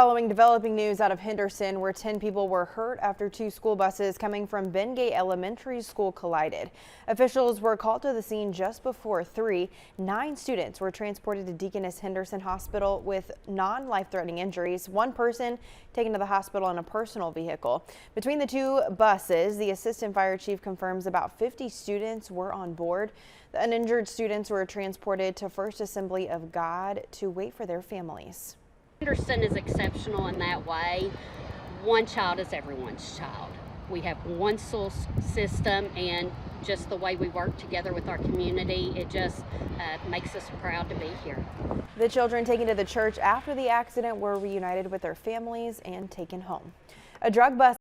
Following developing news out of Henderson, where 10 people were hurt after two school buses coming from Bengay Elementary School collided. Officials were called to the scene just before 3. 9 students were transported to Deaconess Henderson Hospital with non-life-threatening injuries. One person taken to the hospital in a personal vehicle. Between the two buses, the assistant fire chief confirms about 50 students were on board. The uninjured students were transported to First Assembly of God to wait for their families. Henderson is exceptional in that way. One child is everyone's child. We have one school system, and just the way we work together with our community, it just makes us proud to be here. The children taken to the church after the accident were reunited with their families and taken home. A drug bust